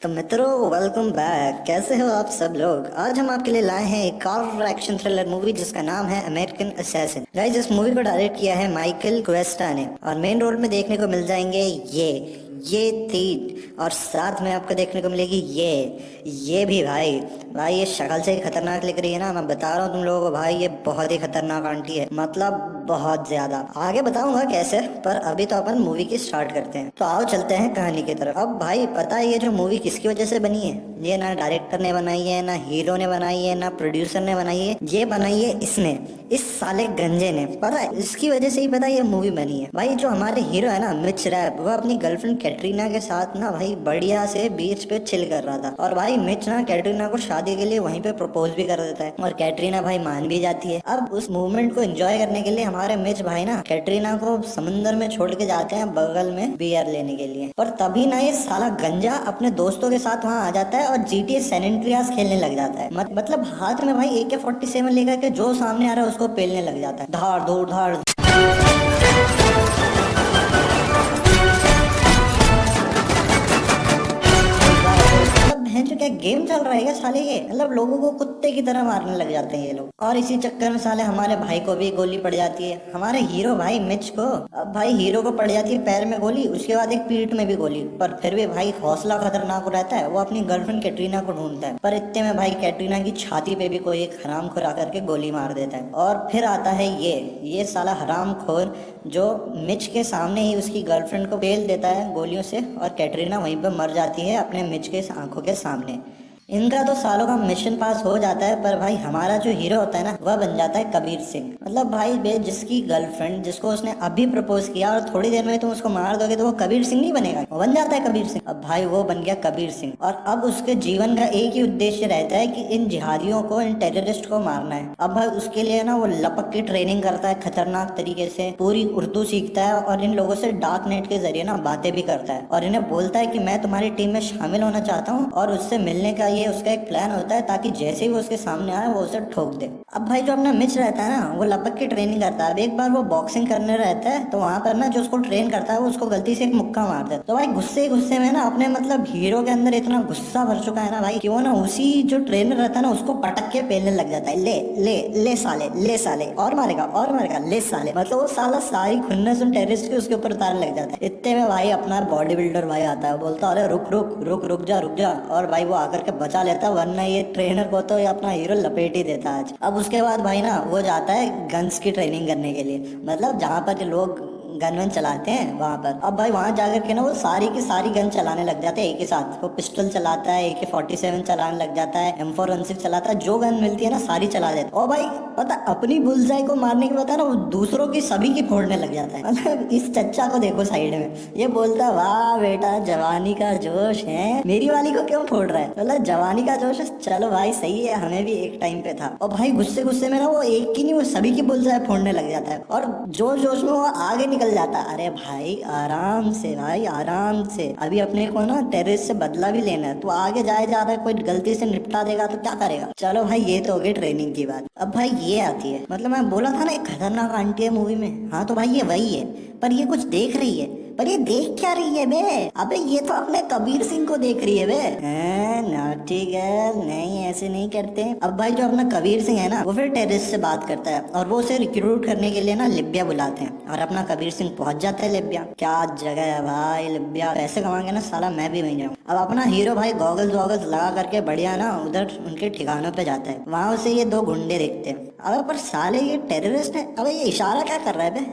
तो मित्रों, welcome back. कैसे हो आप सब लोग। आज हम आपके लिए लाए हैं एक कार एक्शन थ्रिलर मूवी जिसका नाम है अमेरिकन असैसिन। गाइस, इस मूवी को डायरेक्ट किया है माइकल क्वेस्टा ने और मेन रोल में देखने को मिल जाएंगे ये तीन, और साथ में आपको देखने को मिलेगी ये भी भाई ये शक्ल से ही खतरनाक लग रही है ना। मैं बता रहा हूँ तुम लोगों को भाई, ये बहुत ही खतरनाक आंटी है, मतलब बहुत ज्यादा। आगे बताऊंगा कैसे, पर अभी तो अपन मूवी की स्टार्ट करते हैं। तो आओ चलते हैं कहानी की तरफ। अब भाई पता है ये जो मूवी किसकी वजह से बनी है? ये ना डायरेक्टर ने बनाई है, ना हीरो ने बनाई है, ना प्रोड्यूसर ने बनाई है, ये बनाई है इसने, इस साले गंजे ने। पता है इसकी वजह से ही पता है ये मूवी बनी है। भाई जो हमारे हीरो है ना मिच रैप, वो अपनी गर्लफ्रेंड कैटरीना के साथ ना भाई बढ़िया से बीच पे चिल कर रहा था, और भाई मिच ना कैटरीना को शादी के लिए वहीं पे प्रपोज भी कर देता है, और कैटरीना भाई मान भी जाती है। अब उस मूवमेंट को एंजॉय करने के लिए हमारे मिच भाई ना कैटरीना को समंदर में छोड़ के जाते हैं बगल में बियर लेने के लिए। और तभी ना ये साला गंजा अपने दोस्तों के साथ वहाँ आ जाता है और GTA सैन एंड्रियास खेलने लग जाता है। मतलब हाथ में भाई AK-47 लेकर के जो सामने आ रहा है उसको पेलने लग जाता है, धाड़ धूड़ धाड़। जो क्या गेम चल रहा है क्या साले? ये मतलब लोगों को कुत्ते की तरह मारने लग जाते हैं ये लोग। और इसी चक्कर में साले हमारे भाई को भी गोली पड़ जाती है, हमारे हीरो भाई मिच को। अब भाई हीरो को पड़ जाती है पैर में गोली, उसके बाद एक पीठ में भी गोली, पर फिर भी भाई हौसला खतरनाक रहता है। वो अपनी गर्लफ्रेंड कैटरीना को ढूंढता है, पर इतने में भाई कैटरीना की छाती पे भी कोई एक हराम खोर आकर के गोली मार देता है। और फिर आता है ये साला हराम खोर जो मिच के सामने ही उसकी गर्लफ्रेंड को पेल देता है गोलियों से, और कैटरीना वहीं पर मर जाती है अपने मिच के आंखों के सामने। इनका तो सालों का मिशन पास हो जाता है, पर भाई हमारा जो हीरो होता है ना वह बन जाता है कबीर सिंह। मतलब भाई बे जिसकी गर्लफ्रेंड जिसको उसने अभी प्रपोज किया और थोड़ी देर में तुम उसको मार दोगे तो वो कबीर सिंह नहीं बनेगा, वो बन जाता है कबीर सिंह। अब भाई वो बन गया कबीर सिंह, और अब उसके जीवन का एक ही उद्देश्य रहता है कि इन जिहादियों को, इन टेररिस्ट को मारना है। अब भाई उसके लिए ना वो लपक की ट्रेनिंग करता है खतरनाक तरीके से, पूरी उर्दू सीखता है और इन लोगों से डार्क नेट के जरिए ना बातें भी करता है, और इन्हें बोलता है कि मैं तुम्हारी टीम में शामिल होना चाहता हूँ, और उससे मिलने का ये उसका एक प्लान होता है ताकि जैसे ही वो उसके सामने आए वो उसे ठोक दे। अब भाई जो अपना मिच रहता है ना वो लपक की ट्रेनिंग करता है। अब एक बार वो बॉक्सिंग करने रहता है तो वहां पर ना जो उसको ट्रेन करता है वो उसको गलती से एक मुक्का मार देता है। तो भाई गुस्से में ना अपने मतलब हीरो के अंदर इतना गुस्सा भर चुका है ना भाई कि वो ना उसी जो ट्रेनर रहता है ना उसको पटक के पेलने लग जाता है। ले साले और मारेगा ले साले। मतलब वो साला सारी खुन्नस उन टेररिस्ट के उसके ऊपर उतारने लग जाता है। इतने में भाई अपना बॉडी बिल्डर भाई आता है, बोलता अरे रुक जा, और भाई वो आकर के बचा लेता, वरना ये ट्रेनर को तो ये अपना हीरो लपेट ही देता आज। अब उसके बाद भाई ना वो जाता है गन्स की ट्रेनिंग करने के लिए, मतलब जहाँ पर लोग गन वन चलाते हैं वहां पर। अब भाई वहां जाकर के ना वो सारी की सारी गन चलाने लग जाते हैं एक ही साथ। वो पिस्टल चलाता है, AK-47 चलाने लग जाता है, M416 चलाता है, जो गन मिलती है ना सारी चला देता है। और भाई पता अपनी बुलजाई को मारने के बाद ना वो दूसरों की सभी की फोड़ने लग जाता है। मतलब इस चच्चा को देखो साइड में, ये बोलता वाह बेटा जवानी का जोश है, मेरी वाली को क्यों फोड़ रहा है? मतलब जवानी का जोश है, चलो भाई सही है, हमें भी एक टाइम पे था। और भाई गुस्से में ना वो एक की नहीं वो सभी की बुलजाई फोड़ने लग जाता है, और जोश में वो आगे निकल जाता। अरे भाई आराम से भाई आराम से, अभी अपने को ना टेररिस्ट से बदला भी लेना है, तो आगे जा रहा है, कोई गलती से निपटा देगा तो क्या करेगा। चलो भाई ये तो हो गई ट्रेनिंग की बात। अब भाई ये आती है, मतलब मैं बोला था ना एक खतरनाक आंटी है मूवी में, हाँ तो भाई ये वही है, पर ये कुछ देख रही है। पर ये देख क्या रही है बे? अबे ये तो अपने कबीर सिंह को देख रही है बे। नॉटी गर्ल, नहीं ऐसे नहीं करते। अब भाई जो अपना कबीर सिंह है ना वो फिर टेररिस्ट से बात करता है, और वो उसे रिक्रूट करने के लिए ना लिबिया बुलाते हैं, और अपना कबीर सिंह पहुंच जाता है लिबिया। क्या जगह है भाई लिबिया, पैसे कमाएंगे ना साला मैं भी वहीं जाऊँ। अब अपना हीरो भाई गॉगल्स वॉगल्स लगा करके बढ़िया ना उधर उनके ठिकानों पे जाता है। वहां उसे ये दो गुंडे देखते हैं। अब पर साले ये टेररिस्ट है। अब ये इशारा क्या कर रहा है बे?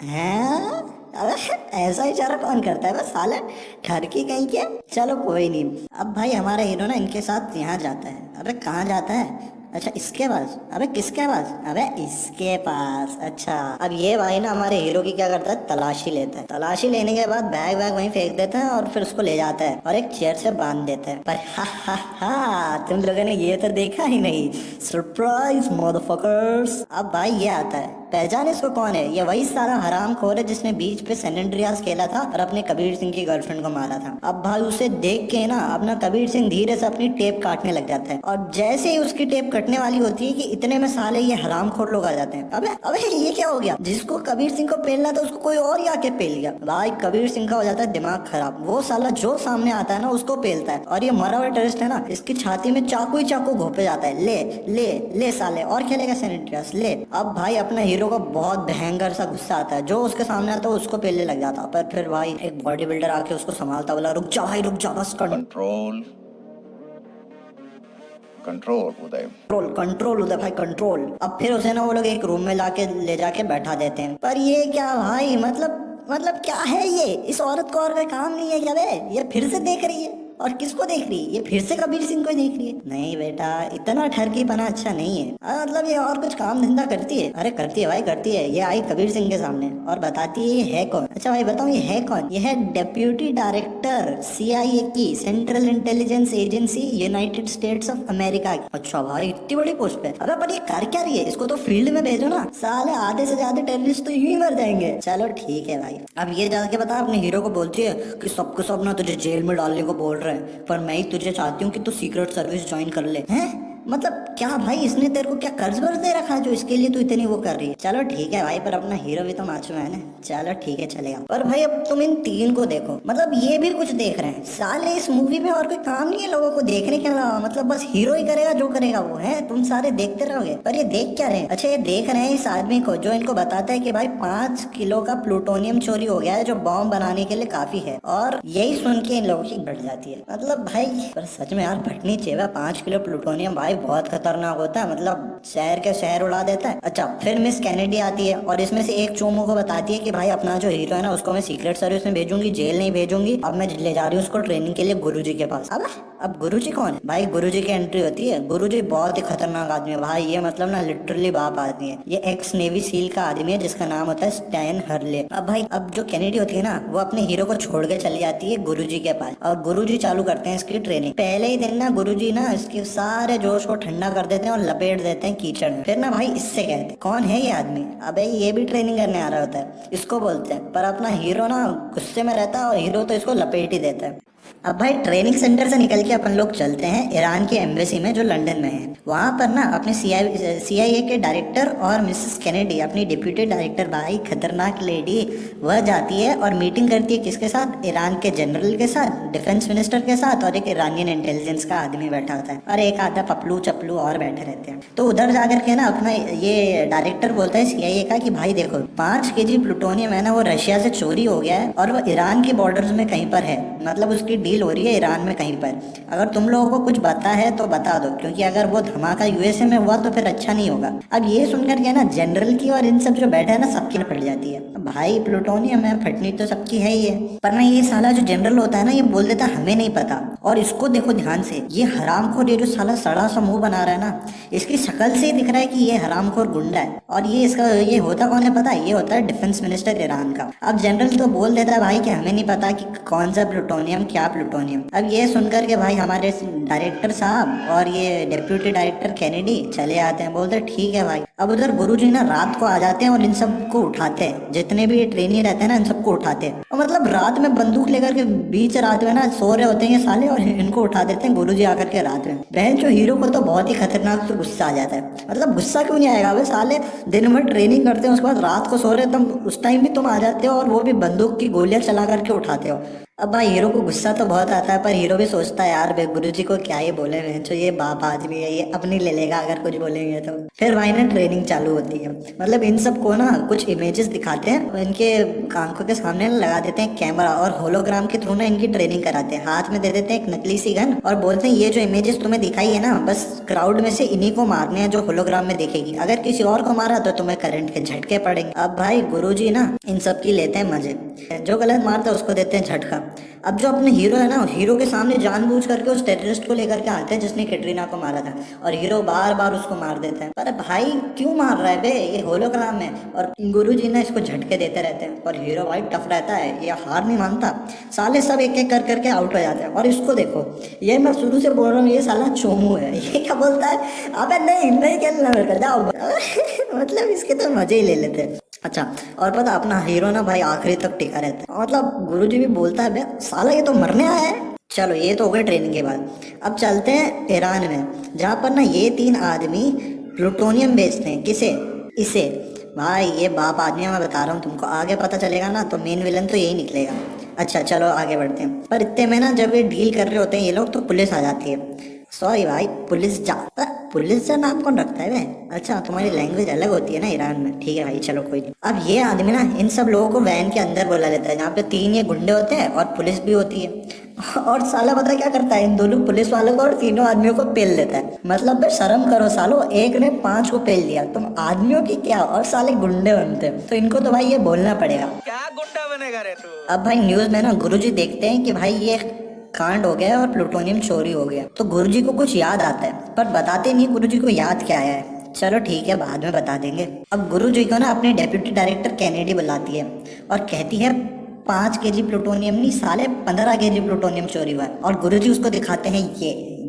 हैं? अबे ऐसा इशारा कौन करता है बस साले ठरकी कहीं के। चलो कोई नहीं। अब भाई हमारा हीरो ना इनके साथ यहाँ जाता है। अबे कहाँ जाता है? अच्छा इसके पास। अबे किसके पास? अबे इसके पास। अच्छा अब ये भाई ना हमारे हीरो की क्या करता है, तलाशी लेता है। तलाशी लेने के बाद बैग वहीं फेंक देता है, और फिर उसको ले जाता है और एक चेयर से बांध देता है। पर हा तुम लोगों ने ये तो देखा ही नहीं, सरप्राइज मदरफकर्स। अब भाई ये आता है, पहचान इसको कौन है? ये वही सारा हराम खोर है जिसने बीच पे सैन एंड्रियास खेला था और अपने कबीर सिंह की गर्लफ्रेंड को मारा था। अब भाई उसे देख के ना अपना कबीर सिंह धीरे से अपनी टेप काटने लग जाता है, और जैसे ही उसकी टेप कटने वाली होती है कि इतने में साले ये हरामखोर लोग आ जाते हैं। अबे अबे ये क्या हो गया, जिसको कबीर सिंह को पेलना था उसको कोई और ही आके पेल गया। भाई कबीर सिंह का हो जाता है दिमाग खराब, वो साला जो सामने आता है ना उसको पेलता है, और ये मरा हुआ टेररिस्ट है ना, इसकी छाती में चाकू ही चाकू घोपे जाता है। ले ले ले साले, और खेलेगा सैनिटरियस ले। अब भाई अपना हीरो को बहुत भयंकर सा गुस्सा आता है, जो उसके सामने आता है उसको पेलने लग जाता। पर फिर भाई एक बॉडी बिल्डर आके उसको संभालता, बोला रुक जा भाई रुक जा, बस कंट्रोल कंट्रोल उदय कंट्रोल कंट्रोल उदय भाई कंट्रोल। अब फिर उसे ना वो लोग एक रूम में लाके ले जाके बैठा देते हैं। पर ये क्या भाई, मतलब क्या है ये, इस औरत को और कोई काम नहीं है क्या बे? ये फिर से देख रही है, और किसको देख रही है? ये फिर से कबीर सिंह को ही देख रही है। नहीं बेटा, इतना ठरकी पना अच्छा नहीं है। मतलब ये और कुछ काम धंधा करती है? अरे करती है भाई करती है। ये आई कबीर सिंह के सामने और बताती है ये है कौन। अच्छा भाई बताओ ये है कौन? ये है डेप्यूटी डायरेक्टर CIA की, central intelligence agency, United states of America की। अच्छा भाई इतनी बड़ी पोस्ट पे। अबे पर ये कर क्या रही है? इसको तो फील्ड में भेजो ना, साले आधे से ज्यादा टेररिस्ट तो यूं ही मर जाएंगे। चलो ठीक है भाई। अब ये जाके बता, अपने हीरो को बोलती है कि सबको सब ना तुझे जेल में डालने को बोल रहे हैं, पर मैं ही तुझे चाहती हूँ कि तू सीक्रेट सर्विस ज्वाइन कर ले। हैं मतलब क्या भाई, इसने तेरे को क्या कर्ज वर्ज दे रखा है जो इसके लिए तू इतनी वो कर रही है? चलो ठीक है भाई, पर अपना हीरो भी तो माचो है ना, चलो ठीक है चलेगा। पर भाई अब तुम इन तीन को देखो, मतलब ये भी कुछ देख रहे हैं साले। इस मूवी में और कोई काम नहीं है लोगों को देखने के अलावा, मतलब बस हीरो ही करेगा जो करेगा वो है, तुम सारे देखते रहोगे। पर ये देख क्या रहे हैं? अच्छा ये देख रहे हैं इस आदमी को जो इनको बताता है कि भाई 5 किलो का प्लूटोनियम चोरी हो गया है जो बॉम्ब बनाने के लिए काफी है, और यही सुन के इन लोगों की बढ़ जाती है। मतलब भाई पर सच में यार भटनी चाहिए, 5 किलो प्लूटोनियम भाई बहुत खतरनाक होता है, मतलब शहर के शहर उड़ा देता है। अच्छा फिर मिस कैनेडी आती है और इसमें से एक चोमो को बताती है कि भाई अपना जो हीरो है ना उसको मैं सीक्रेट सर्विस में भेजूंगी, जेल नहीं भेजूंगी। अब मैं ले जा रही हूँ उसको ट्रेनिंग के लिए गुरुजी के पास। अब गुरुजी कौन है भाई? गुरुजी की एंट्री होती है। गुरुजी बहुत ही खतरनाक आदमी है भाई, ये मतलब ना लिटरली बाप आदमी है। ये एक्स नेवी सील का आदमी है जिसका नाम होता है स्टैन हर्ले। अब भाई अब जो कैनेडी होती है ना वो अपने हीरो को छोड़ के चली जाती है गुरुजी के पास, और गुरुजी चालू करते हैं इसकी ट्रेनिंग। पहले ही दिन ना गुरुजी ना इसके सारे जोश को ठंडा कर देते हैं और लपेट देते हैं कीचड़ में। फिर ना भाई इससे कहते कौन है ये आदमी? अबे ये भी ट्रेनिंग करने आ रहा होता है, इसको बोलते हैं। पर अपना हीरो ना गुस्से में रहता है और हीरो तो इसको लपेट ही देता है। अब भाई ट्रेनिंग सेंटर से निकल के अपन लोग चलते हैं ईरान की एम्बेसी में जो लंदन में है। वहाँ पर ना अपने CIA के डायरेक्टर और मिसेस कैनेडी अपनी डिप्यूटी डायरेक्टर भाई खतरनाक लेडी, वह जाती है और मीटिंग करती है किसके साथ? ईरान के जनरल के साथ, डिफेंस मिनिस्टर के साथ, और एक ईरानियन इंटेलिजेंस का आदमी बैठा होता है और एक आधा पपलू चपलू और बैठे रहते हैं। तो उधर जाकर के ना अपना ये डायरेक्टर बोलता है CIA का कि भाई देखो 5 kg प्लूटोनियम है ना वो रशिया से चोरी हो गया है और वो ईरान के बॉर्डर्स में कहीं पर है, मतलब उसकी डील हो रही है ईरान में कहीं पर। अगर तुम लोगों को कुछ पता है तो बता दो, क्योंकि अगर वो धमाका USA में हुआ तो फिर अच्छा नहीं होगा। अब ये सुनकर के ना जनरल की और इन सब जो बैठे है ना सबकी पड़ जाती है। भाई प्लूटोनियम है, फटनी तो सबकी है ही है, पर ना ये साला जो जनरल होता है ना ये बोल देता हमें नहीं पता। और इसको देखो ध्यान से, ये हरामखोर, ये जो साला सड़ा सा मुंह बना रहा है ना, इसकी शक्ल से ही दिख रहा है कि ये हरामखोर गुंडा है। और ये इसका ये होता कौन है पता है? ये होता है डिफेंस मिनिस्टर ईरान का। अब जनरल तो बोल देता है भाई कि हमें नहीं पता कि कौन सा प्लूटोनियम क्या प्लूटोनियम। अब ये सुनकर के भाई हमारे डायरेक्टर साहब और ये डिप्यूटी डायरेक्टर कैनेडी चले आते हैं, बोलते ठीक है भाई। अब उधर गुरुजी ना रात को आ जाते हैं और इन सबको उठाते हैं, जितने भी ट्रेनी रहते हैं ना इन सबको उठाते हैं। और मतलब रात में बंदूक लेकर के बीच रात में ना सो रहे होते हैं ये साले, और इनको उठा देते हैं गुरुजी आकर के रात में। बहन जो हीरो को तो बहुत ही खतरनाक तो गुस्सा आ जाता है। मतलब गुस्सा क्यों नहीं आएगा भाई, साले दिन भर ट्रेनिंग करते हैं उसके बाद रात को सो रहे तुम, उस टाइम भी तुम आ जाते हो और वो भी बंदूक की गोलियां चला करके उठाते हो। अब भाई हीरो को गुस्सा तो बहुत आता है, पर हीरो भी सोचता है यार गुरुजी को क्या ही बोले, जो ये बाप आदमी है, ये अपनी ले लेगा अगर कुछ बोलेंगे तो। फिर भाई ना ट्रेनिंग चालू होती है। मतलब इन सबको ना कुछ इमेजेस दिखाते हैं, इनके आंखों के सामने लगा देते हैं कैमरा और होलोग्राम के थ्रू ना इनकी ट्रेनिंग कराते हैं। हाथ में दे देते हैं एक नकली सी गन और बोलते हैं ये जो इमेजेस तुम्हें दिखाई है ना, बस क्राउड में से इन्हीं को मारने हैं जो होलोग्राम में दिखेगी, अगर किसी और को मारा तो तुम्हें करंट के झटके पड़ेंगे। अब भाई गुरुजी ना इन सब की लेते हैं मजे, जो गलत मारता है उसको देते हैं झटका। अब जो अपने हीरो है ना, हीरो के सामने जानबूझ करके उस टेररिस्ट को लेकर के आते हैं जिसने कैटरीना को मारा था, और हीरो बार बार उसको मार देता है। पर भाई क्यों मार रहा है बे, ये होलोग्राम है। और गुरुजी ना इसको झटके देते रहते हैं और हीरो भाई टफ रहता है, ये हार नहीं मानता। साले सब एक एक कर करके आउट हो जाते हैं। और इसको देखो, ये मैं शुरू से बोल रहा हूँ ये साला चोमू है। ये क्या बोलता है, अबे नहीं नहीं खेलना मेरे को, जाओ। मतलब इसके तो मजे ही ले लेते हैं। अच्छा और पता अपना हीरो ना भाई आखिरी तक टिका रहता है। मतलब गुरुजी भी बोलता है बे साला ये तो मरने आया है, चलो ये तो हो गई ट्रेनिंग के बाद। अब चलते हैं ईरान में, जहाँ पर ना ये 3 आदमी प्लूटोनियम बेचते हैं। किसे? इसे। भाई ये बाप आदमी है, मैं बता रहा हूँ तुमको, आगे पता चलेगा ना तो मेन विलन तो यही निकलेगा। अच्छा चलो आगे बढ़ते हैं। पर इतने में ना जब ये डील कर रहे होते हैं ये लोग, तो पुलिस आ जाती है। सॉरी भाई, पुलिस जा नाम कौन रखता है वे? अच्छा तुम्हारी लैंग्वेज अलग होती है ना ईरान में, ठीक है भाई चलो कोई नहीं। अब ये आदमी ना इन सब लोगों को वैन के अंदर बुला लेता है, जहाँ पे 3 ये गुंडे होते हैं और पुलिस भी होती है। और साला पता है क्या करता है, इन दोनों पुलिस वालों को और तीनों आदमियों को पेल देता है। मतलब बे शर्म करो सालो, एक ने 5 को पेल दिया, तुम आदमियों की क्या और साले गुंडे बनते हैं। तो इनको तो भाई ये बोलना पड़ेगा। क्या गुंडा बनेगा रे तू? अब भाई न्यूज में ना गुरुजी देखते हैं कि भाई ये कांड हो गया और प्लूटोनियम चोरी हो गया, तो गुरुजी को कुछ याद आता है, पर बताते नहीं गुरुजी को याद क्या आया है। चलो ठीक है बाद में बता देंगे। अब गुरुजी को ना अपने डेप्यूटी डायरेक्टर कैनेडी बुलाती है और कहती है 5 केजी प्लूटोनियम नहीं साले 15 केजी प्लूटोनियम चोरी हुआ है। और गुरुजी उसको दिखाते हैं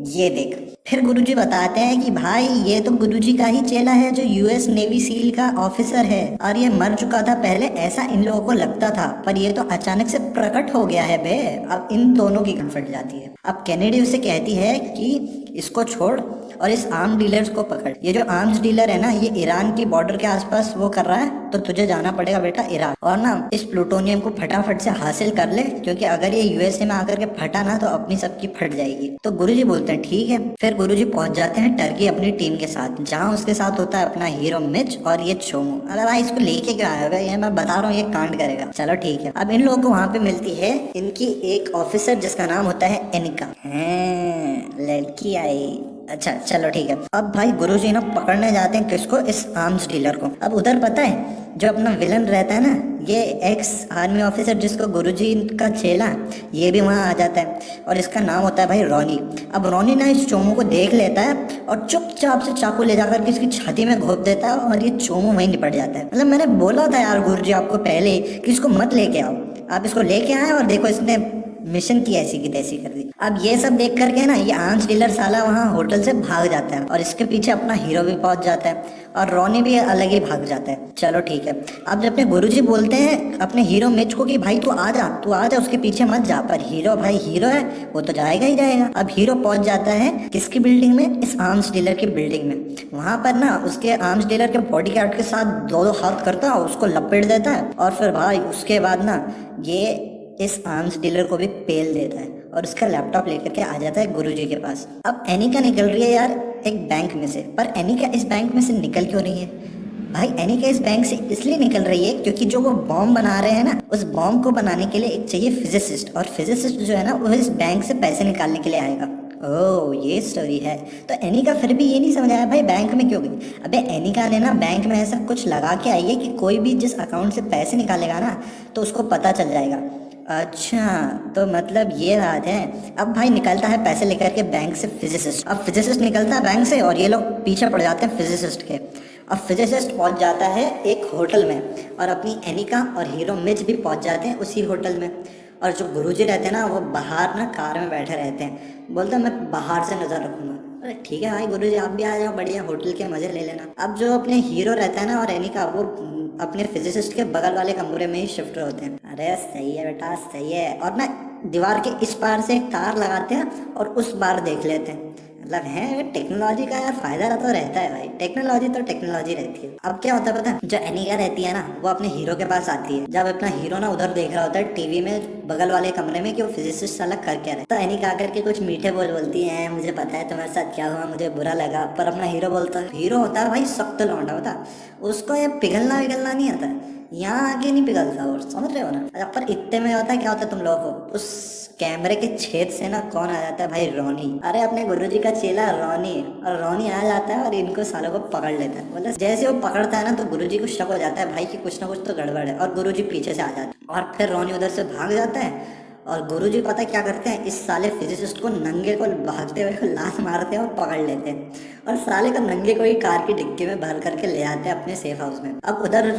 ये देख। फिर गुरुजी बताते हैं कि भाई ये तो गुरुजी का ही चेला है जो यूएस नेवी सील का ऑफिसर है, और ये मर चुका था पहले, ऐसा इन लोगों को लगता था, पर ये तो अचानक से प्रकट हो गया है बे। अब इन दोनों की गन फट जाती है। अब कैनेडी उसे कहती है कि इसको छोड़ और इस आर्म डीलर्स को पकड़। ये जो आर्म्स डीलर है ना, ये ईरान की बॉर्डर के आसपास वो कर रहा है, तो तुझे जाना पड़ेगा बेटा ईरान, और ना इस प्लूटोनियम को फटाफट से हासिल कर ले, क्योंकि अगर ये यूएसए में आकर के फटा ना तो अपनी सबकी फट जाएगी। तो गुरुजी बोलते हैं ठीक है। फिर गुरुजी पहुंच जाते हैं टर्की अपनी टीम के साथ, जहाँ उसके साथ होता है अपना हीरो मिच और ये चोमू। अरे भाई इसको लेके क्यों आया होगा, ये मैं बता रहा हूँ ये कांड करेगा। चलो ठीक है। अब इन लोगों को वहाँ पे मिलती है इनकी एक ऑफिसर जिसका नाम होता है एनिका। लड़की आई। अच्छा चलो ठीक है। अब भाई गुरुजी ना पकड़ने जाते हैं किसको, इस आर्म्स डीलर को। अब उधर पता है जो अपना विलन रहता है ना, ये एक्स आर्मी ऑफिसर जिसको गुरुजी का चेला, ये भी वहाँ आ जाता है और इसका नाम होता है भाई रॉनी। अब रॉनी ना इस चोमू को देख लेता है और चुपचाप से चाकू ले जाकर के इसकी छाती में घोंप देता है और ये चोमू वहीं निपट जाता है। मतलब मैंने बोला था यार गुरुजी आपको पहले कि इसको मत लेके आओ, आप इसको लेके आए और देखो इसने मिशन की ऐसी की तैसी कर दी। अब ये सब देख करके ना ये आर्म्स डीलर साला वहाँ होटल से भाग जाता है और इसके पीछे अपना हीरो भी पहुंच जाता है और रॉनी भी अलग ही भाग जाता है। चलो ठीक है। अब जब अपने गुरुजी बोलते हैं अपने हीरो मिच को कि भाई तू आ जा उसके पीछे मत जा, पर हीरो भाई हीरो है वो तो जाएगा ही जाएगा। अब हीरो पहुंच जाता है किसकी बिल्डिंग में, इस आर्म्स डीलर की बिल्डिंग में। वहां पर ना उसके आर्म्स डीलर के बॉडी गार्ड के साथ दो हाथ करता है, उसको लपेट देता है और फिर भाई उसके बाद ना ये इस आर्म्स डीलर को भी पेल देता है और उसका लैपटॉप लेकर के आ जाता है गुरुजी के पास। अब एनिका निकल रही है यार एक बैंक में से, पर एनिका इस बैंक में से निकल क्यों रही है भाई? एनिका इस बैंक से इसलिए निकल रही है क्योंकि जो वो बॉम्ब बना रहे हैं ना, उस बॉम्ब को बनाने के लिए एक चाहिए फिजिसिस्ट, और फिजिसिस्ट जो है ना वो इस बैंक से पैसे निकालने के लिए आएगा। ओह ये स्टोरी है। तो एनिका फिर भी ये नहीं समझ आया भाई बैंक में क्यों गई। अबे एनिका ने ना बैंक में ऐसा कुछ लगा के आई है कि कोई भी जिस अकाउंट से पैसे निकालेगा ना तो उसको पता चल जाएगा। अच्छा तो मतलब ये बात है। अब भाई निकलता है पैसे लेकर के बैंक से फिजिसिस्ट। अब फिजिसिस्ट निकलता है बैंक से और ये लोग पीछे पड़ जाते हैं फिजिसिस्ट के। अब फिजिसिस्ट पहुंच जाता है एक होटल में और अपनी एनिका और हीरो मिच भी पहुंच जाते हैं उसी होटल में। और जो गुरुजी रहते हैं ना वो बाहर ना कार में बैठे रहते हैं, बोलते हैं मैं बाहर से नजर रखूंगा। अरे ठीक है भाई गुरुजी आप भी आ जाओ, बढ़िया होटल के मजे ले लेना। अब जो अपने हीरो रहता है ना और एनिका, वो अपने फिजिसिस्ट के बगल वाले कमरे में ही शिफ्ट होते हैं। अरे सही है बेटा सही है। और ना दीवार के इस पार से एक तार लगाते हैं और उस बार देख लेते हैं। मतलब है टेक्नोलॉजी का यार फायदा तो रहता है भाई, टेक्नोलॉजी तो टेक्नोलॉजी रहती है। अब क्या होता है पता है, जो एनिका रहती है ना वो अपने हीरो के पास आती है, जब अपना हीरो ना उधर देख रहा होता है टीवी में बगल वाले कमरे में कि वो फिजिसिस्ट अलग कर क्या रहा है। तो एनिका आकर के कुछ मीठे बोल बोलती है, मुझे पता है तुम्हारे साथ क्या हुआ, मुझे बुरा लगा। पर अपना हीरो बोलता है, हीरो होता है भाई सख्त लौंडा होता है, उसको ये पिघलना विघलना नहीं आता है, यहाँ आके नहीं पिघलता। और समझ रहे हो ना। अच्छा पर इतने में होता है क्या होता है तुम लोगों को, उस कैमरे के छेद से ना कौन आ जाता है भाई, रॉनी। अरे अपने गुरुजी का चेला रॉनी। और रॉनी आ जाता है और इनको सालों को पकड़ लेता है। मतलब जैसे वो पकड़ता है ना तो गुरुजी को शक हो जाता है भाई कि कुछ ना कुछ तो गड़बड़ है, और गुरुजी पीछे से आ जाता है और फिर रॉनी उधर से भाग जाता है। और गुरुजी पता क्या करते हैं, इस साले फिजिसिस्ट को नंगे को भागते हुए को लात मारते हैं और पकड़ लेते हैं और साले को नंगे को ही कार की डिक्की में भर करके ले आते हैं अपने सेफ हाउस में। अब उधर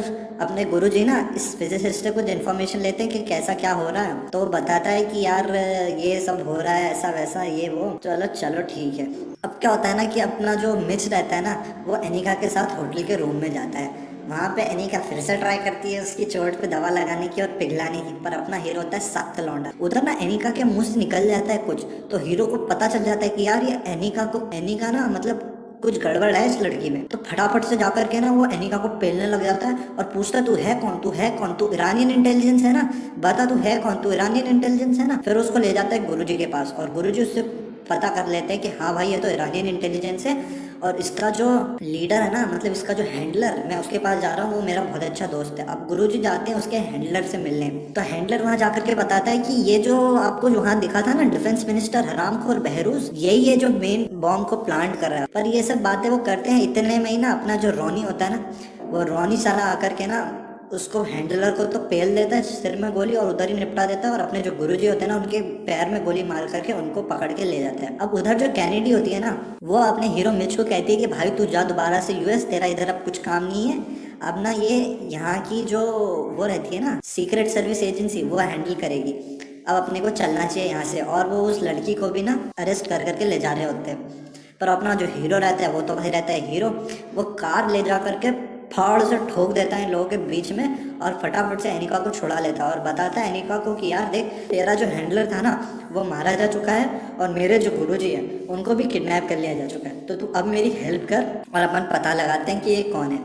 अपने गुरुजी ना इस फिजिसिस्ट से कुछ इन्फॉर्मेशन लेते हैं कि कैसा क्या हो रहा है, तो वो बताता है कि यार ये सब हो रहा है ऐसा वैसा ये वो। चलो ठीक है। अब क्या होता है ना कि अपना जो मिच रहता है ना वो एनिका के साथ होटल के रूम में जाता है वहाँ पे एनिका फिर से ट्राई करती है उसकी चोट पे दवा लगाने की और पिघलाने की, पर अपना हीरो होता है सख्त लौंडा। उधर ना एनिका के मुंह से निकल जाता है कुछ, तो हीरो को पता चल जाता है कि यार ये एनिका ना मतलब कुछ गड़बड़ है इस लड़की में। तो फटाफट से जाकर के ना वो एनिका को पेलने लग जाता है और पूछता है तू है कौन, तू है कौन, तू ईरानियन इंटेलिजेंस है ना, बता तू है कौन, तू ईरानियन इंटेलिजेंस है ना। फिर उसको ले जाता है गुरुजी के पास और गुरुजी उससे पता कर लेते हैं कि हाँ भाई ये तो ईरानियन इंटेलिजेंस है और इसका जो लीडर है ना, मतलब इसका जो हैंडलर, मैं उसके पास जा रहा हूँ, वो मेरा बहुत अच्छा दोस्त है। अब गुरुजी जाते हैं उसके हैंडलर से मिलने, तो हैंडलर वहाँ जाकर के बताता है कि ये जो आपको वहाँ दिखा था ना डिफेंस मिनिस्टर हरामखोर बहरूज, यही है जो मेन बॉम्ब को प्लांट कर रहा है। पर ये सब बातें वो करते हैं, इतने में ही ना अपना जो रॉनी होता है ना, वो रॉनी साला आकर के ना उसको हैंडलर को तो पेल देता है सिर में गोली और उधर ही निपटा देता है, और अपने जो गुरुजी होते हैं ना उनके पैर में गोली मार करके उनको पकड़ के ले जाता है। अब उधर जो कैनेडी होती है ना, वो अपने हीरो मिच को कहती है कि भाई तू जा दोबारा से यूएस, तेरा इधर अब कुछ काम नहीं है। अब ना ये यहाँ की जो वो रहती है ना सीक्रेट सर्विस एजेंसी, वो हैंडल करेगी। अब अपने को चलना चाहिए यहाँ से, और वो उस लड़की को भी ना अरेस्ट कर करके ले जा रहे होते हैं। पर अपना जो हीरो रहता है वो तो भाई रहता है हीरो, वो कार ले जा करके फाड़ से ठोक देता है इन लोगों के बीच में और फटाफट से एनिका को छुड़ा लेता है और बताता है एनिका को कि यार देख, तेरा जो हैंडलर था ना वो मारा जा चुका है और मेरे जो गुरुजी हैं उनको भी किडनैप कर लिया जा चुका है, तो तू अब मेरी हेल्प कर और अपन पता लगाते हैं कि ये कौन है।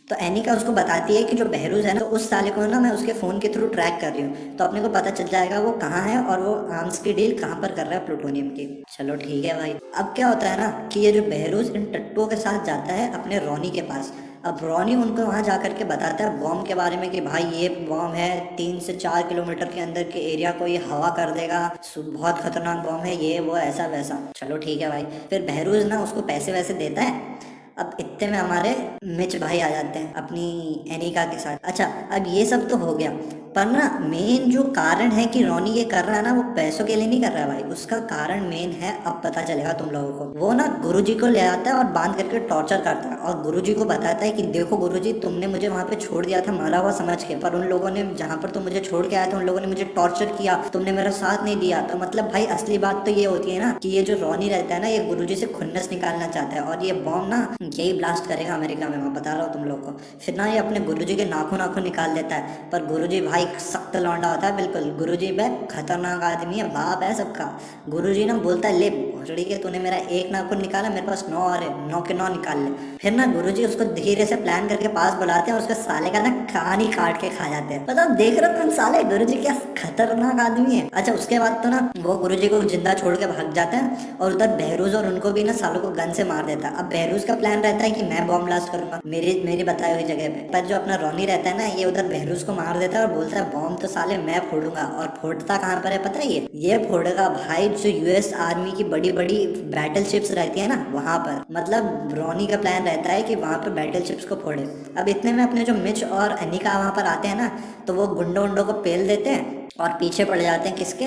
तो एनिका उसको बताती है कि जो बहरूज है ना, तो उस साले को ना मैं उसके फ़ोन के थ्रू ट्रैक कर रही हूँ, तो अपने को पता चल जाएगा वो कहाँ है और वो आर्म्स की डील कहाँ पर कर रहा है प्लूटोनियम की। चलो ठीक है भाई। अब क्या होता है ना कि ये जो बहरूज इन टट्टुओं के साथ जाता है अपने रॉनी के पास। अब रॉनी उनको वहाँ जा करके बताता है बॉम्ब के बारे में कि भाई ये बॉम्ब है 3 से 4 किलोमीटर के अंदर के एरिया को ये हवा कर देगा, बहुत खतरनाक बॉम्ब है ये वो ऐसा वैसा। चलो ठीक है भाई। फिर बहरूज ना उसको पैसे वैसे देता है। अब इतने में हमारे मिच भाई आ जाते हैं अपनी एनिका के साथ। अच्छा, अब ये सब तो हो गया, पर ना मेन जो कारण है कि रॉनी ये कर रहा है ना, वो पैसों के लिए नहीं कर रहा है भाई, उसका कारण मेन है, अब पता चलेगा तुम लोगों को। वो ना गुरुजी को ले आता है और बांध करके टॉर्चर करता है और गुरुजी को बताता है कि देखो गुरुजी, तुमने मुझे वहाँ पे छोड़ दिया था मारा हुआ समझ के, पर उन लोगों ने जहाँ पर तुम मुझे छोड़ के आया था उन लोगों ने मुझे टॉर्चर किया, तुमने मेरा साथ नहीं दिया। तो मतलब भाई असली बात तो ये होती है ना कि ये जो रॉनी रहता है ना, ये गुरुजी से खुन्नस निकालना चाहता है और ये बॉम्ब ना यही ब्लास्ट करेगा अमेरिका में, मैं बता रहा हूँ तुम लोग को। फिर ना ये अपने गुरुजी के नाखून निकाल देता है, पर गुरुजी भाई सख्त लौंडा होता है बिल्कुल। गुरुजी भाई खतरनाक आदमी है, बाप है सबका। गुरुजी ना बोलता है ले भोसड़ी के, तूने मेरा एक नाखून निकाला, मेरे पास 9 और है, 9 के 9 निकाल ले। फिर ना गुरुजी उसको धीरे से प्लान करके पास बुलाते हैं और उसके साले का ना कान ही काट के खा जाते हैं। मतलब देख रहे हो तुम साले, गुरुजी क्या खतरनाक आदमी है। अच्छा, उसके बाद तो ना वो गुरुजी को जिंदा छोड़ के भाग जाता है और उधर बहरूज और उनको भी ना सालों को गन से मार देता है। अब बहरूज का प्लान रहता है कि मैं बॉम्ब ब्लास्ट करूंगा मेरी बताई हुई जगह पे, पर जो अपना रॉनी रहता है ना, ये उधर बहरूज को मार देता है और बोलता है बॉम्ब तो साले मैं फोड़ूंगा। और फोड़ता कहाँ पर है पता है? ये फोड़ेगा भाई जो यूएस आर्मी की बड़ी बड़ी बैटल शिप्स रहती है ना वहां पर। मतलब रॉनी का प्लान रहता है कि वहां पर बैटल शिप्स को फोड़े। अब इतने में अपने जो मिच और एनिका वहां पर आते हैं ना, तो वो गुंडों को पेल देते हैं और पीछे पड़ जाते हैं किसके?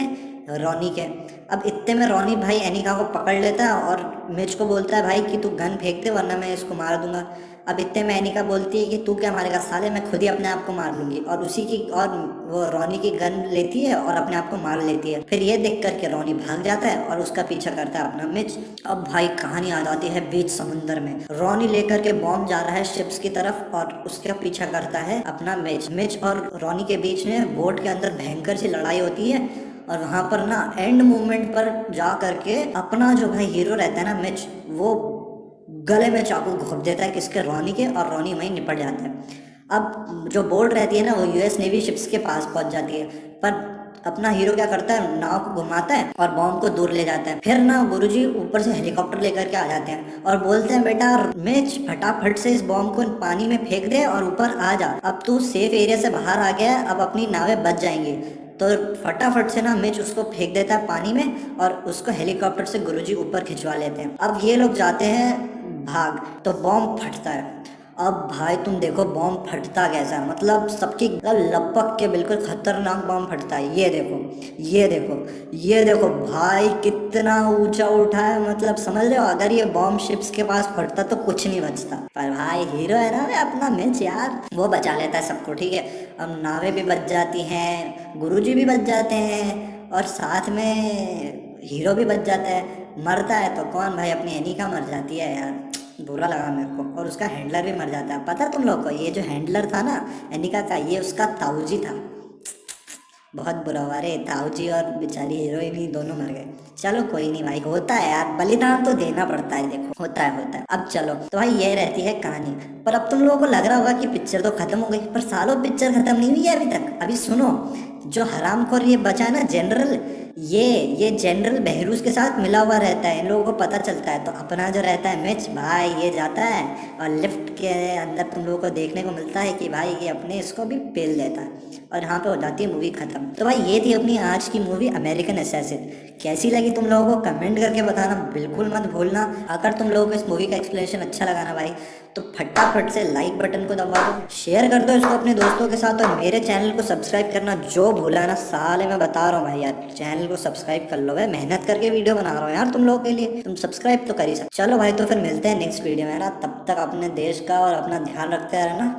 रॉनी के। अब इतने में रॉनी भाई एनिका को पकड़ लेता है और मिच को बोलता है भाई कि तू गन फेंक दे वरना मैं इसको मार दूंगा। अब इतने में एनिका बोलती है कि तू क्या मारेगा साले, मैं खुद ही अपने आप को मार लूंगी, और वो रॉनी की गन लेती है और अपने आप को मार लेती है। फिर ये देख करके रॉनी भाग जाता है और उसका पीछा करता है अपना मिच। अब भाई कहानी आ जाती है बीच समुंदर में। रॉनी लेकर के बॉम्ब जा रहा है शिप्स की तरफ और उसका पीछा करता है अपना मिच और रॉनी के बीच में बोट के अंदर भयंकर सी लड़ाई होती है। और वहां पर ना एंड मोमेंट पर जा करके अपना जो भाई हीरो रहता है ना मिच, वो गले में चाकू घोंप देता है किसके? रॉनी के, और रॉनी वहीं निपट जाता है। अब जो बोट रहती है ना वो यूएस नेवी शिप्स के पास पहुंच जाती है, पर अपना हीरो क्या करता है, नाव को घुमाता है और बॉम्ब को दूर ले जाता है। फिर ना गुरुजी ऊपर से हेलीकॉप्टर लेकर के आ जाते हैं और बोलते हैं बेटा मिच फटाफट से इस बॉम्ब को पानी में फेंक दे और ऊपर आ जा, अब तू सेफ एरिया से बाहर आ गया, अब अपनी नावें बच जाएंगी। तो फटाफट से ना मिच उसको फेंक देता है पानी में और उसको हेलीकॉप्टर से गुरुजी ऊपर खिंचवा लेते हैं। अब ये लोग जाते हैं भाग, तो बॉम्ब फटता है। अब भाई तुम देखो बॉम्ब फटता कैसा है, मतलब सबकी लपक के बिल्कुल खतरनाक बॉम्ब फटता है। ये देखो भाई कितना ऊंचा उठा है, मतलब समझ रहे हो? अगर ये बॉम्ब शिप्स के पास फटता तो कुछ नहीं बचता, पर भाई हीरो है ना अपना मिच यार, वो बचा लेता है सबको। ठीक है, अब नावें भी बच जाती हैं, गुरुजी भी बच जाते हैं और साथ में हीरो भी बच जाता है। मरता है तो कौन भाई, अपनी एनिका मर जाती है यार। बुरा लगा मेरे को। और उसका हैंडलर भी मर जाता है। पता है तुम लोग को, ये जो हैंडलर था ना एनिका का, ये उसका ताऊजी था। बहुत बुरा हुआ रे, ताऊजी और बेचारी हीरोइन ही दोनों मर गए। चलो कोई नहीं भाई, होता है यार, बलिदान तो देना पड़ता है, देखो होता है। अब चलो तो भाई ये रहती है कहानी। पर अब तुम लोगों को लग रहा होगा कि पिक्चर तो खत्म हो गई, पर सालों पिक्चर खत्म नहीं हुई है अभी तक। अभी सुनो, जो हरामखोर ये बचा है ना जनरल, ये जनरल बहरूज के साथ मिला हुआ रहता है, इन लोगों को पता चलता है। तो अपना जो रहता है मिच भाई, ये जाता है और लिफ्ट के अंदर तुम लोगों को देखने को मिलता है कि भाई ये अपने इसको भी पेल देता है और यहाँ पे हो जाती है मूवी खत्म। तो भाई ये थी अपनी आज की मूवी अमेरिकन असैसिन। कैसी लगी तुम लोगों को कमेंट करके बताना बिल्कुल मत भूलना। अगर तुम लोगों को इस मूवी का एक्सप्लेनेशन अच्छा लगा ना भाई, तो फटाफट से लाइक बटन को दबा दो, शेयर कर दो इसको अपने दोस्तों के साथ, और मेरे चैनल को सब्सक्राइब करना जो भूला ना साले, मैं बता रहा हूँ भाई यार, चैनल को सब्सक्राइब कर लो भाई, मेहनत करके वीडियो बना रहा हूँ यार तुम लोगों के लिए, तुम सब्सक्राइब तो कर ही सकते। चलो भाई, तो फिर मिलते हैं नेक्स्ट वीडियो में ना, तब तक अपने देश का और अपना ध्यान रखते रहना।